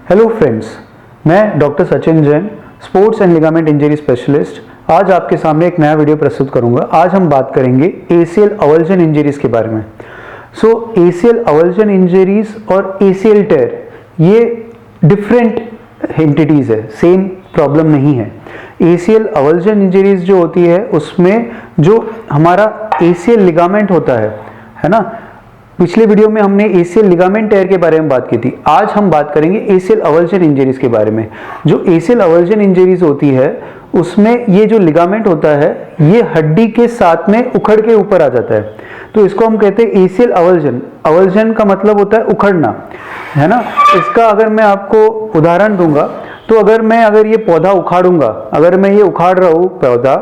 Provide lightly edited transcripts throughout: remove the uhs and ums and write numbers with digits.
Hello friends, मैं doctor Sachin Jain, sports and ligament injury specialist. आज आपके सामने एक नया वीडियो प्रस्तुत करूंगा। आज हम बात करेंगे एसीएल अवल्जन इंजरीज के बारे में। एसीएल अवल्जन इंजरीज और एसीएल टेयर ये डिफरेंट एंटिटीज है, सेम प्रॉब्लम नहीं है। एसीएल अवल्जन इंजरीज जो होती है उसमें जो हमारा एसीएल लिगामेंट होता है ना। पिछले वीडियो में हमने एसीएल लिगामेंट टेयर के बारे में बात की थी। आज हम बात करेंगे एसीएल अवल्जन इंजरीज के बारे में। जो एसीएल अवल्जन इंजरीज होती है उसमें ये जो लिगामेंट होता है ये हड्डी के साथ में उखड़ के ऊपर आ जाता है, तो इसको हम कहते हैं एसीएल अवल्जन। अवल्जन का मतलब होता है उखड़ना, है ना। इसका अगर मैं आपको उदाहरण दूंगा तो अगर ये पौधा उखाड़ूंगा, अगर मैं ये उखाड़ रहा हूँ पौधा,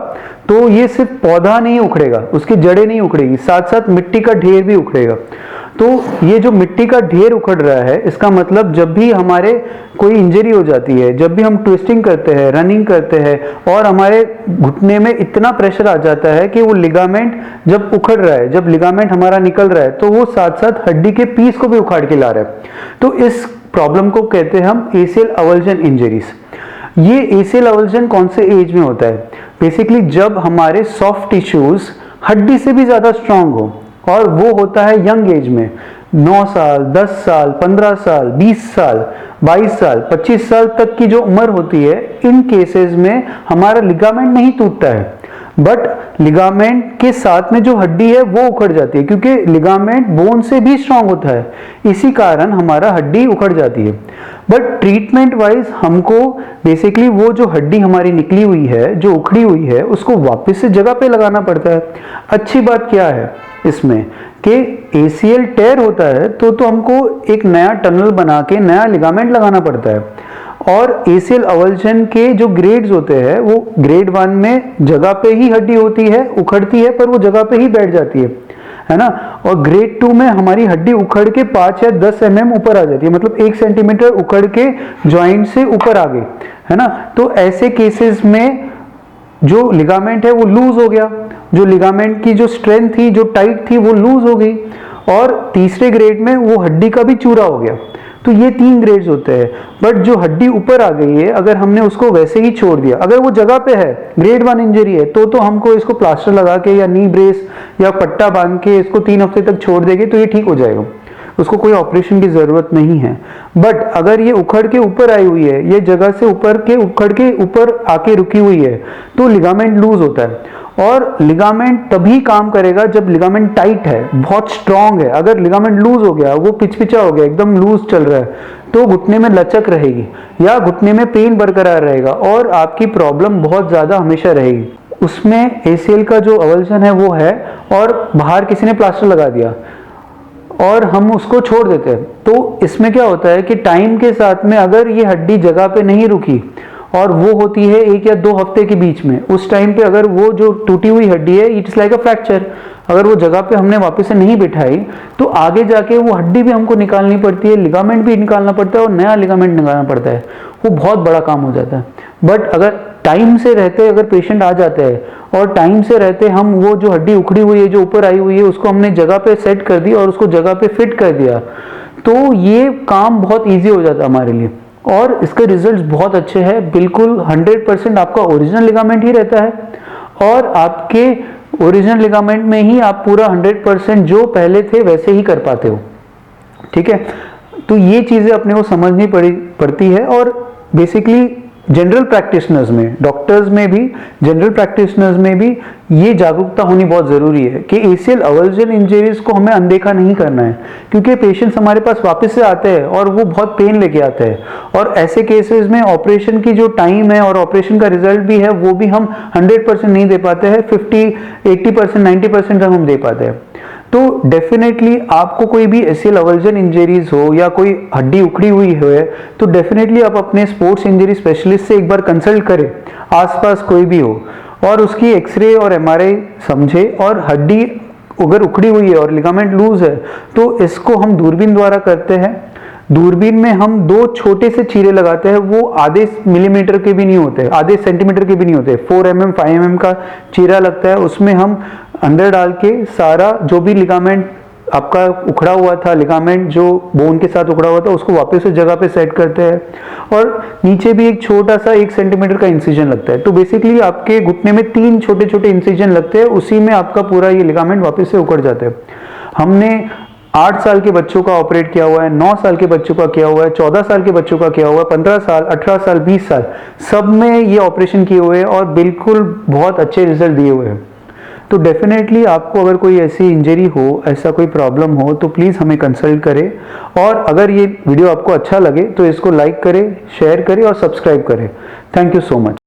तो ये सिर्फ पौधा नहीं उखड़ेगा, उसकी जड़ें नहीं उखड़ेगी, साथ साथ मिट्टी का ढेर भी उखड़ेगा। तो ये जो मिट्टी का ढेर उखड़ रहा है, इसका मतलब जब भी हमारे कोई इंजरी हो जाती है, जब भी हम ट्विस्टिंग करते हैं, रनिंग करते हैं और हमारे घुटने में इतना प्रेशर आ जाता है कि वो लिगामेंट जब उखड़ रहा है, जब लिगामेंट हमारा निकल रहा है, तो वो साथ साथ हड्डी के पीस को भी उखाड़ के ला रहा है। तो इस प्रॉब्लम को कहते हैं हम एसीएल अवल्जन इंजरीज। ये एसीएल अवल्जन कौन से एज में होता है? बेसिकली जब हमारे सॉफ्ट टिश्यूज हड्डी से भी ज्यादा स्ट्रांग हो, और वो होता है यंग एज में। 9 साल, 10 साल, 15 साल, 20 साल, 22 साल, 25 साल तक की जो उम्र होती है, इन केसेस में हमारा लिगामेंट नहीं टूटता है, बट लिगामेंट के साथ में जो हड्डी है वो उखड़ जाती है, क्योंकि लिगामेंट बोन से भी स्ट्रांग होता है, इसी कारण हमारा हड्डी उखड़ जाती है। बट ट्रीटमेंट वाइज हमको बेसिकली वो जो हड्डी हमारी निकली हुई है, जो उखड़ी हुई है, उसको वापस से जगह पे लगाना पड़ता है। अच्छी बात क्या है इसमें कि एसीएल टेयर होता है तो हमको एक नया टनल बना के नया लिगामेंट लगाना पड़ता है। और एसीएल अवल्जन के जो ग्रेड्स होते हैं, वो ग्रेड 1 में जगह पे ही हड्डी होती है, उखड़ती है, पर वो जगह पे ही बैठ जाती है ना। और ग्रेड 2 में हमारी हड्डी उखड़ के 5 या 10 mm ऊपर आ जाती है, मतलब 1 सेंटीमीटर उखड़ के जॉइंट से ऊपर आ गई, है ना। तो ऐसे केसेस में जो लिगामेंट है वो लूज हो गया, जो लिगामेंट की जो स्ट्रेंथ थी, जो टाइट थी, वो लूज हो गई। और तीसरे ग्रेड में वो हड्डी का भी चूरा हो गया। तो ये 3 ग्रेड्स होते हैं। बट जो हड्डी ऊपर आ गई है, अगर हमने उसको वैसे ही छोड़ दिया, अगर वो जगह पे है, ग्रेड 1 इंजरी है, तो हमको इसको प्लास्टर लगा के या नी ब्रेस या पट्टा बांध के इसको 3 हफ्ते तक छोड़ देंगे तो ये ठीक हो जाएगा, उसको कोई ऑपरेशन की जरूरत नहीं है। बट अगर ये उखड़ के ऊपर आई हुई है, ये जगह से उखड़ के ऊपर आके रुकी हुई है, तो लिगामेंट लूज होता है। और लिगामेंट तभी काम करेगा जब लिगामेंट टाइट है, बहुत स्ट्रांग है। अगर लिगामेंट लूज हो गया, वो पिचपिचा हो गया, एकदम लूज चल रहा है, तो घुटने में लचक रहेगी या घुटने में पेन बरकरार रहेगा और आपकी प्रॉब्लम बहुत ज्यादा हमेशा रहेगी। उसमें एसीएल का जो अवल्जन है वो है, और बाहर किसी ने प्लास्टर लगा दिया और हम उसको छोड़ देते हैं, तो इसमें क्या होता है कि टाइम के साथ में अगर ये हड्डी जगह पे नहीं रुकी, और वो होती है 1 या 2 हफ्ते के बीच में, उस टाइम पे अगर वो जो टूटी हुई हड्डी है, इट्स लाइक अ फ्रैक्चर, अगर वो जगह पे हमने वापस से नहीं बिठाई, तो आगे जाके वो हड्डी भी हमको निकालनी पड़ती है, लिगामेंट भी निकालना पड़ता है और नया लिगामेंट निकालना पड़ता है। वो बहुत बड़ा काम हो जाता है। बट अगर टाइम से रहते, अगर पेशेंट आ जाते हैं और टाइम से रहते हम वो जो हड्डी उखड़ी हुई है, जो ऊपर आई हुई है, उसको हमने जगह पे सेट कर दी और उसको जगह पे फिट कर दिया, तो ये काम बहुत ईजी हो जाता है हमारे लिए। और इसके रिजल्ट्स बहुत अच्छे हैं। बिल्कुल 100% आपका ओरिजिनल लिगामेंट ही रहता है, और आपके ओरिजिनल लिगामेंट में ही आप पूरा 100% जो पहले थे वैसे ही कर पाते हो, ठीक है। तो ये चीजें अपने को समझनी पड़ती है। और बेसिकली जनरल प्रैक्टिशनर्स में, डॉक्टर्स में भी, जनरल प्रैक्टिशनर्स में भी ये जागरूकता होनी बहुत ज़रूरी है कि एसीएल अवल्जन इंजरीज को हमें अनदेखा नहीं करना है, क्योंकि पेशेंट्स हमारे पास वापस से आते हैं और वो बहुत पेन लेके आते हैं, और ऐसे केसेस में ऑपरेशन की जो टाइम है और ऑपरेशन का रिजल्ट भी है वो भी हम 100% नहीं दे पाते हैं, 50, 80%, 90% तक हम दे पाते हैं। तो डेफिनेटली आपको कोई भी एसीएल अवल्जन इंजरीज हो या कोई हड्डी उखड़ी हुई हो, तो डेफिनेटली आप अपने स्पोर्ट्स इंजरी स्पेशलिस्ट से एक बार कंसल्ट करें, आसपास कोई भी हो, और उसकी एक्सरे और एमआरआई समझे। और हड्डी अगर उखड़ी हुई है और लिगामेंट लूज है, तो इसको हम दूरबीन द्वारा करते हैं। दूरबीन में हम 2 छोटे से चीरे लगाते हैं, वो आधे मिलीमीटर के भी नहीं होते, आधे सेंटीमीटर के भी नहीं होते, 4 mm 5 mm का चीरा लगता है। उसमें हम अंदर डाल के सारा जो भी लिगामेंट आपका उखड़ा हुआ था लिगामेंट, जो बोन के साथ उखड़ा हुआ था, उसको वापस उस जगह पे सेट करते हैं। और नीचे भी एक छोटा सा 1 सेंटीमीटर का इंसिजन लगता है। तो बेसिकली आपके घुटने में 3 छोटे छोटे इंसिजन लगते हैं, उसी में आपका पूरा ये लिगामेंट वापस से उखड़ जाता है। हमने 8 साल के बच्चों का ऑपरेट किया हुआ है, 9 साल के बच्चों का किया हुआ है, 14 साल के बच्चों का किया हुआ है, 15 साल, 18 साल, 20 साल, सब में ये ऑपरेशन किए हुए हैं और बिल्कुल बहुत अच्छे रिजल्ट दिए हुए हैं। तो डेफिनेटली आपको अगर कोई ऐसी इंजरी हो, ऐसा कोई प्रॉब्लम हो, तो प्लीज़ हमें कंसल्ट करें। और अगर ये वीडियो आपको अच्छा लगे तो इसको लाइक करें, शेयर करें और सब्सक्राइब करें। Thank you so much.